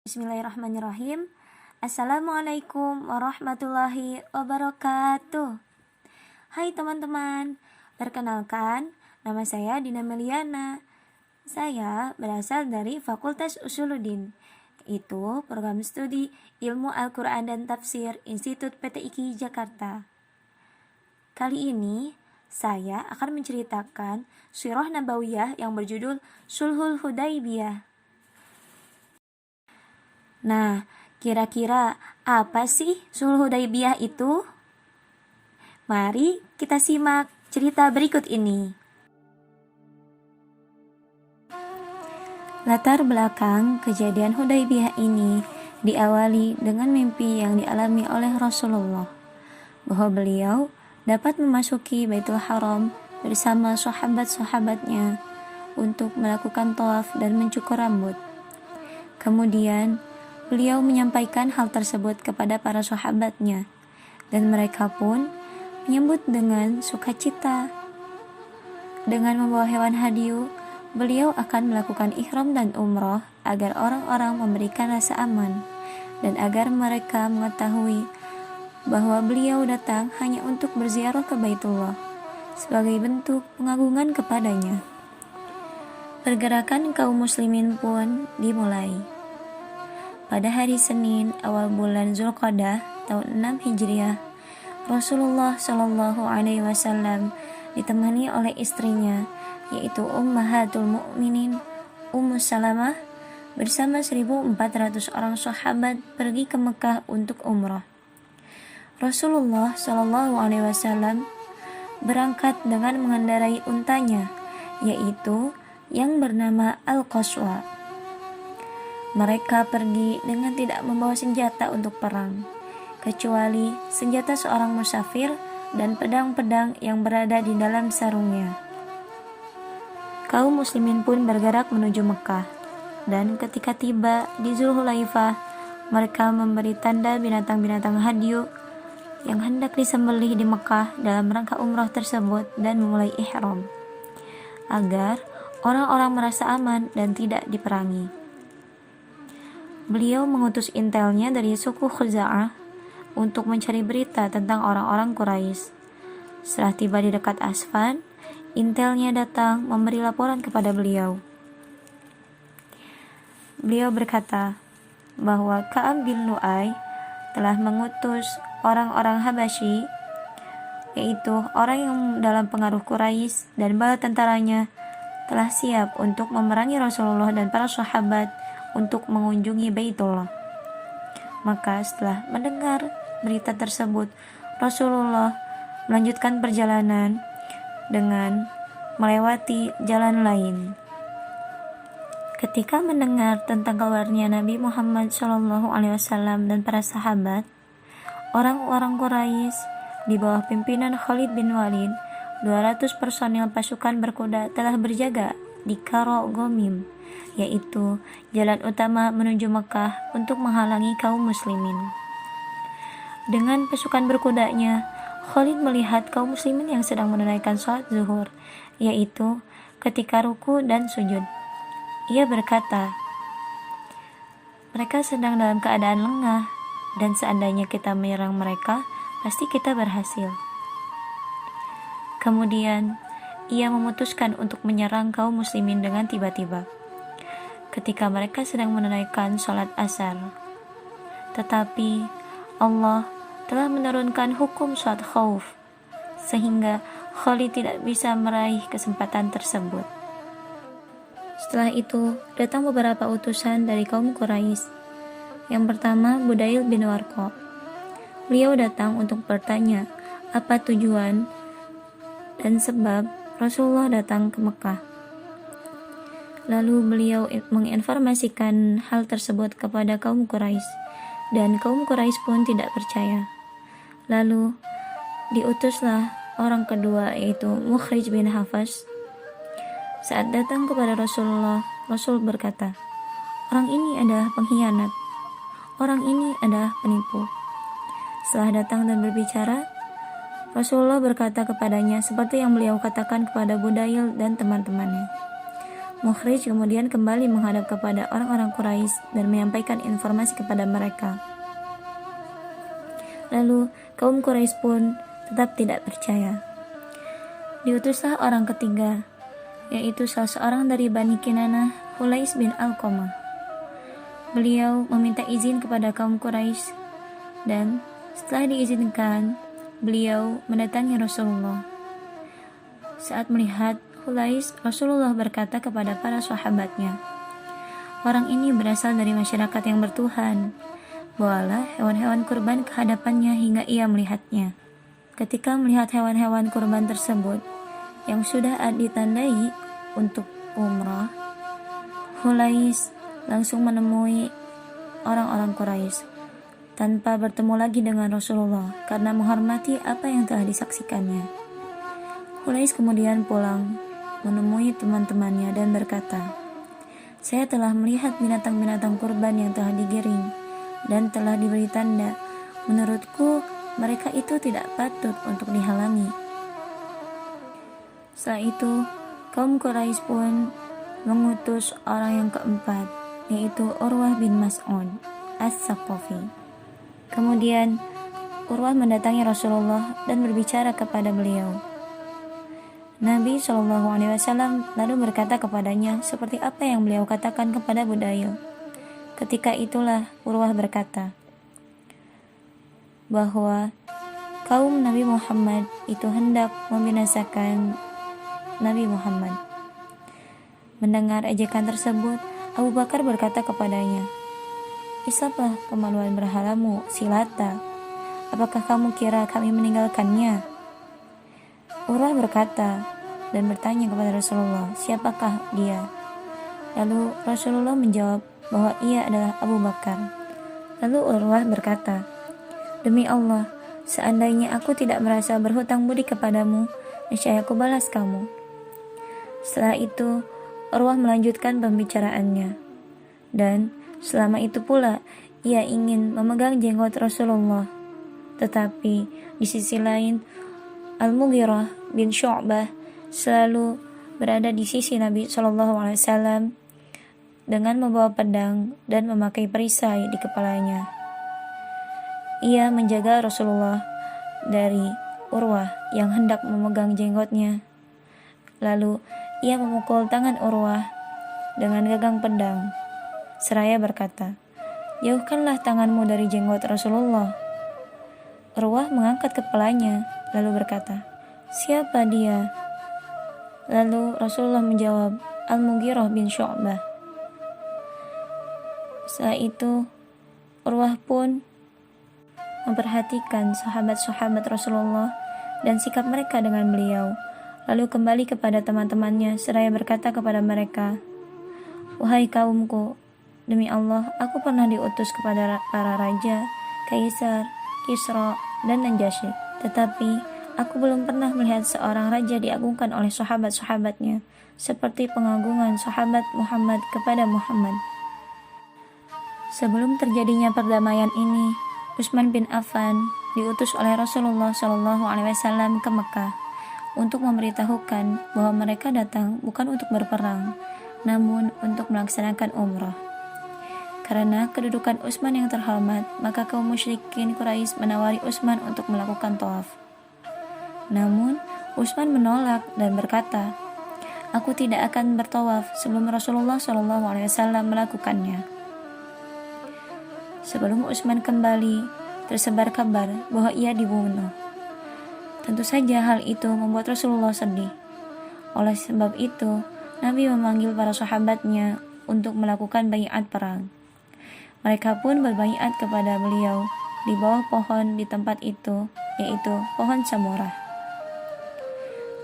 Bismillahirrahmanirrahim. Assalamualaikum warahmatullahi wabarakatuh. Hai teman-teman, perkenalkan, nama saya Dina Meliana. Saya berasal dari Fakultas Usuluddin, itu program studi Ilmu Al-Quran dan Tafsir Institut PTIQ Jakarta. Kali ini saya akan menceritakan Sirah Nabawiyah yang berjudul Sulhul Hudaybiyah. Nah, kira-kira apa sih Sulhul Hudaybiyah itu? Mari kita simak cerita berikut ini. Latar belakang kejadian Hudaybiyah ini diawali dengan mimpi yang dialami oleh Rasulullah, bahwa beliau dapat memasuki Baitul Haram bersama sahabat-sahabatnya untuk melakukan tawaf dan mencukur rambut. Kemudian, beliau menyampaikan hal tersebut kepada para sahabatnya, dan mereka pun menyambut dengan sukacita. Dengan membawa hewan hadiu, beliau akan melakukan ihram dan umroh agar orang-orang memberikan rasa aman, dan agar mereka mengetahui bahwa beliau datang hanya untuk berziarah ke Baitullah sebagai bentuk pengagungan kepadanya. Pergerakan kaum muslimin pun dimulai. Pada hari Senin awal bulan Zulqa'dah tahun 6 Hijriah, Rasulullah Shallallahu Alaihi Wasallam ditemani oleh istrinya, yaitu Ummahatul Mukminin Ummu Salamah, bersama 1.400 orang sahabat pergi ke Mekah untuk umrah. Rasulullah Shallallahu Alaihi Wasallam berangkat dengan mengendarai untanya, yaitu yang bernama Al-Qaswa. Mereka pergi dengan tidak membawa senjata untuk perang, kecuali senjata seorang musafir dan pedang-pedang yang berada di dalam sarungnya. Kaum muslimin pun bergerak menuju Mekah, dan ketika tiba di Zulhulaifah, mereka memberi tanda binatang-binatang hadiu yang hendak disembelih di Mekah dalam rangka umrah tersebut dan memulai ihram, agar orang-orang merasa aman dan tidak diperangi. Beliau mengutus intelnya dari suku Khuza'ah untuk mencari berita tentang orang-orang Quraisy. Setelah tiba di dekat Asfan, intelnya datang memberi laporan kepada beliau. Beliau berkata bahwa Ka'ab bin Lu'ay telah mengutus orang-orang Habasyi, yaitu orang yang dalam pengaruh Quraisy, dan bala tentaranya telah siap untuk memerangi Rasulullah dan para sahabat untuk mengunjungi Baitullah. Maka setelah mendengar berita tersebut, Rasulullah melanjutkan perjalanan dengan melewati jalan lain. Ketika mendengar tentang kabarnya Nabi Muhammad SAW dan para sahabat, orang-orang Quraisy di bawah pimpinan Khalid bin Walid, 200 personil pasukan berkuda telah berjaga di Karo Gomim, yaitu jalan utama menuju Mekah, untuk menghalangi kaum muslimin. Dengan pasukan berkudanya, Khalid melihat kaum muslimin yang sedang menunaikan sholat zuhur, yaitu ketika ruku dan sujud. Ia berkata, mereka sedang dalam keadaan lengah, dan seandainya kita menyerang mereka, pasti kita berhasil. Kemudian, ia memutuskan untuk menyerang kaum muslimin dengan tiba-tiba, ketika mereka sedang menunaikan sholat asar. Tetapi Allah telah menurunkan hukum sholat khauf, sehingga Khalid tidak bisa meraih kesempatan tersebut. Setelah itu, datang beberapa utusan dari kaum Quraisy. Yang pertama, Budayl bin Warqa. Beliau datang untuk bertanya apa tujuan dan sebab Rasulullah datang ke Mekah. Lalu beliau menginformasikan hal tersebut kepada kaum Quraisy, dan kaum Quraisy pun tidak percaya. Lalu diutuslah orang kedua, yaitu Mukhrij bin Hafas. Saat datang kepada Rasulullah, Rasul berkata, orang ini adalah pengkhianat, orang ini adalah penipu. Setelah datang dan berbicara, Rasulullah berkata kepadanya seperti yang beliau katakan kepada Budayl dan teman-temannya. Mukhrij kemudian kembali menghadap kepada orang-orang Quraisy dan menyampaikan informasi kepada mereka. Lalu kaum Quraisy pun tetap tidak percaya. Diutuslah orang ketiga, yaitu salah seorang dari Bani Kinanah, Hulais bin Alqamah. Beliau meminta izin kepada kaum Quraisy dan setelah diizinkan, beliau mendatangi Rasulullah. Saat melihat Hulais, Rasulullah berkata kepada para sahabatnya, "Orang ini berasal dari masyarakat yang bertuhan. Bawalah hewan-hewan kurban ke hadapannya hingga ia melihatnya." Ketika melihat hewan-hewan kurban tersebut yang sudah ditandai untuk umrah, Hulais langsung menemui orang-orang Quraisy tanpa bertemu lagi dengan Rasulullah karena menghormati apa yang telah disaksikannya. Hulais kemudian pulang menemui teman-temannya dan berkata, "Saya telah melihat binatang-binatang kurban yang telah digiring dan telah diberi tanda. Menurutku, mereka itu tidak patut untuk dihalangi." Setelah itu, kaum Quraisy pun mengutus orang yang keempat, yaitu Urwah bin Mas'ud As-Saqafi. Kemudian, Urwah mendatangi Rasulullah dan berbicara kepada beliau. Nabi SAW lalu berkata kepadanya seperti apa yang beliau katakan kepada Budail. Ketika itulah Urwah berkata bahwa kaum Nabi Muhammad itu hendak membinasakan Nabi Muhammad. Mendengar ejekan tersebut, Abu Bakar berkata kepadanya, "Isaplah kemaluan berhalamu, Silata. Apakah kamu kira kami meninggalkannya?" Urwah berkata dan bertanya kepada Rasulullah, "Siapakah dia?" Lalu Rasulullah menjawab bahwa ia adalah Abu Bakar. Lalu Urwah berkata, "Demi Allah, seandainya aku tidak merasa berhutang budi kepadamu, niscaya aku balas kamu." Setelah itu, Urwah melanjutkan pembicaraannya. Dan selama itu pula, ia ingin memegang jenggot Rasulullah. Tetapi di sisi lain, Al-Mughirah bin Syu'bah selalu berada di sisi Nabi SAW dengan membawa pedang dan memakai perisai di kepalanya. Ia menjaga Rasulullah dari Urwah yang hendak memegang jenggotnya. Lalu ia memukul tangan Urwah dengan gagang pedang, seraya berkata, "Jauhkanlah tanganmu dari jenggot Rasulullah." Urwah mengangkat kepalanya, lalu berkata, "Siapa dia?" Lalu Rasulullah menjawab, "Al-Mughirah bin Syu'bah." Setelah itu, Urwah pun memperhatikan sahabat-sahabat Rasulullah dan sikap mereka dengan beliau, lalu kembali kepada teman-temannya seraya berkata kepada mereka, "Wahai kaumku, demi Allah, aku pernah diutus kepada para raja, kaisar, Kisra, dan Najasyi. Tetapi aku belum pernah melihat seorang raja diagungkan oleh sahabat-sahabatnya seperti pengagungan sahabat Muhammad kepada Muhammad." Sebelum terjadinya perdamaian ini, Utsman bin Affan diutus oleh Rasulullah SAW ke Mekah untuk memberitahukan bahwa mereka datang bukan untuk berperang, namun untuk melaksanakan umrah. Karena kedudukan Utsman yang terhormat, maka kaum musyrikin Quraisy menawari Utsman untuk melakukan tawaf. Namun, Utsman menolak dan berkata, "Aku tidak akan bertawaf sebelum Rasulullah SAW melakukannya." Sebelum Utsman kembali, tersebar kabar bahwa ia dibunuh. Tentu saja hal itu membuat Rasulullah sedih. Oleh sebab itu, Nabi memanggil para sahabatnya untuk melakukan baiat perang. Mereka pun berbaiat kepada beliau di bawah pohon di tempat itu, yaitu pohon Samurah.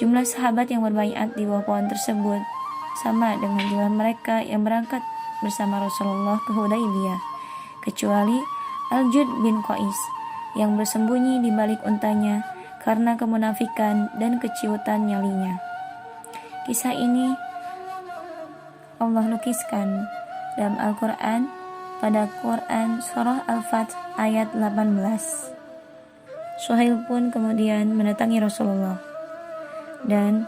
Jumlah sahabat yang berbaiat di bawah pohon tersebut sama dengan jumlah mereka yang berangkat bersama Rasulullah ke Hudaybiyah, kecuali Al-Jud bin Qais yang bersembunyi di balik untanya karena kemunafikan dan keciutan nyalinya. Kisah ini Allah lukiskan dalam Al-Quran pada Quran Surah Al-Fath ayat 18. Suhail pun kemudian mendatangi Rasulullah dan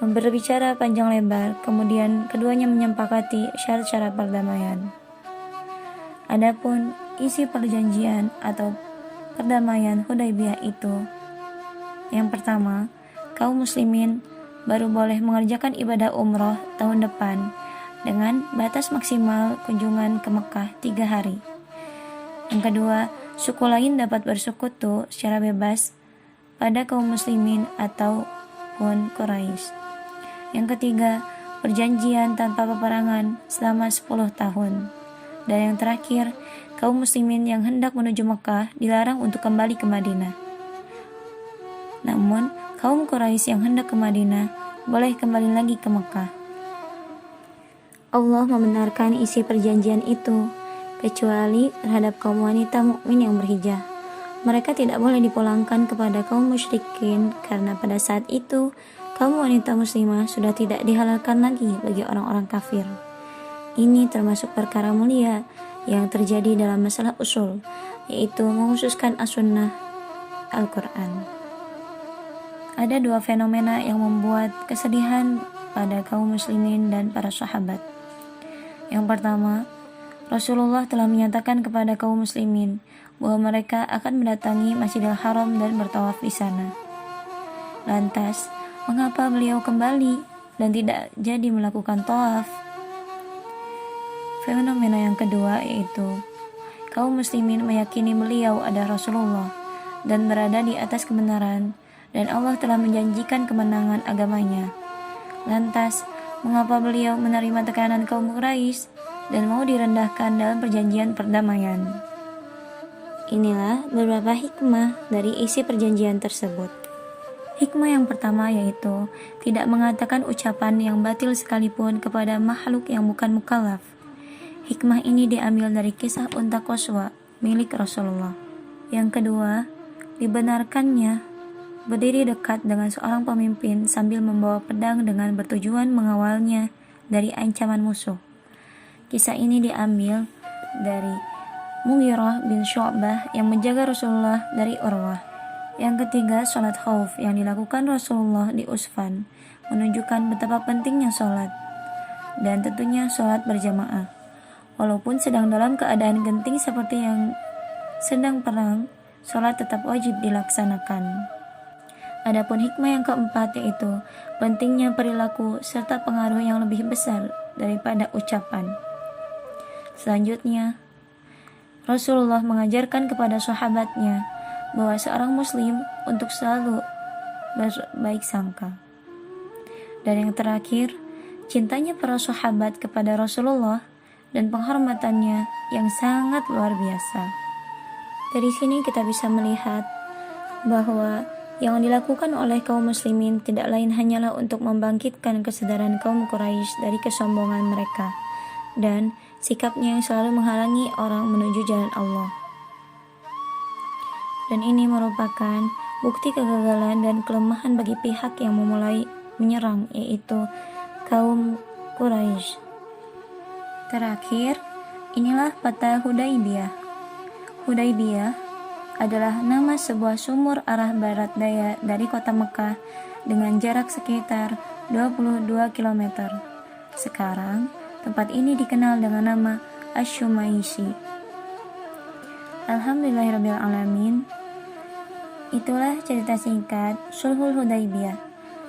berbicara panjang lebar, kemudian keduanya menyepakati syarat-syarat perdamaian. Adapun isi perjanjian atau perdamaian Hudaybiyah itu, yang pertama, kaum muslimin baru boleh mengerjakan ibadah umroh tahun depan dengan batas maksimal kunjungan ke Mekah 3 hari. Yang kedua, suku lain dapat bersekutu secara bebas pada kaum muslimin ataupun Quraisy. Yang ketiga, perjanjian tanpa peperangan selama 10 tahun. Dan yang terakhir, kaum muslimin yang hendak menuju Mekah dilarang untuk kembali ke Madinah. Namun, kaum Quraisy yang hendak ke Madinah boleh kembali lagi ke Mekah. Allah membenarkan isi perjanjian itu, kecuali terhadap kaum wanita mukmin yang berhijrah. Mereka tidak boleh dipulangkan kepada kaum musyrikin karena pada saat itu kaum wanita muslimah sudah tidak dihalalkan lagi bagi orang-orang kafir. Ini termasuk perkara mulia yang terjadi dalam masalah usul, yaitu menghususkan as-sunnah Al-Quran. Ada 2 fenomena yang membuat kesedihan pada kaum muslimin dan para sahabat. Yang pertama, Rasulullah telah menyatakan kepada kaum muslimin bahwa mereka akan mendatangi Masjidil Haram dan bertawaf di sana. Lantas, mengapa beliau kembali dan tidak jadi melakukan tawaf? Fenomena yang kedua yaitu kaum muslimin meyakini beliau adalah Rasulullah dan berada di atas kebenaran, dan Allah telah menjanjikan kemenangan agamanya. Lantas, mengapa beliau menerima tekanan kaum Quraisy dan mau direndahkan dalam perjanjian perdamaian? Inilah beberapa hikmah dari isi perjanjian tersebut. Hikmah yang pertama yaitu tidak mengatakan ucapan yang batil sekalipun kepada makhluk yang bukan mukallaf. Hikmah ini diambil dari kisah unta Qaswa milik Rasulullah. Yang kedua, dibenarkannya berdiri dekat dengan seorang pemimpin sambil membawa pedang dengan bertujuan mengawalnya dari ancaman musuh. Kisah ini diambil dari Mughirah bin Syu'bah yang menjaga Rasulullah dari Urwah. Yang ketiga, sholat khauf yang dilakukan Rasulullah di Usfan menunjukkan betapa pentingnya sholat, dan tentunya sholat berjamaah. Walaupun sedang dalam keadaan genting seperti yang sedang perang, sholat tetap wajib dilaksanakan. Adapun hikmah yang keempat yaitu pentingnya perilaku serta pengaruh yang lebih besar daripada ucapan. Selanjutnya, Rasulullah mengajarkan kepada sahabatnya bahwa seorang muslim untuk selalu berbaik sangka. Dan yang terakhir, cintanya para sahabat kepada Rasulullah dan penghormatannya yang sangat luar biasa. Dari sini kita bisa melihat bahwa yang dilakukan oleh kaum muslimin tidak lain hanyalah untuk membangkitkan kesadaran kaum Quraisy dari kesombongan mereka dan sikapnya yang selalu menghalangi orang menuju jalan Allah. Dan ini merupakan bukti kegagalan dan kelemahan bagi pihak yang memulai menyerang, yaitu kaum Quraisy. Terakhir, inilah peta Hudaybiyah. Hudaybiyah adalah nama sebuah sumur arah barat daya dari kota Mekah dengan jarak sekitar 22 km. Sekarang, tempat ini dikenal dengan nama Asy-Syumaisi. Alhamdulillahirrabbilalamin. Itulah cerita singkat Sulhul Hudaybiyah.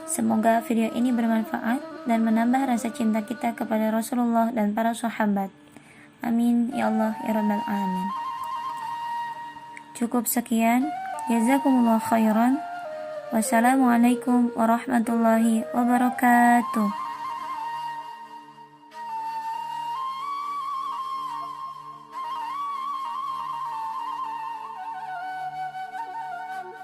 Semoga video ini bermanfaat dan menambah rasa cinta kita kepada Rasulullah dan para sahabat. Amin ya Allah ya Rabbal Alamin. Cukup sekian. Jazakumullah khairan. Wassalamualaikum warahmatullahi wabarakatuh.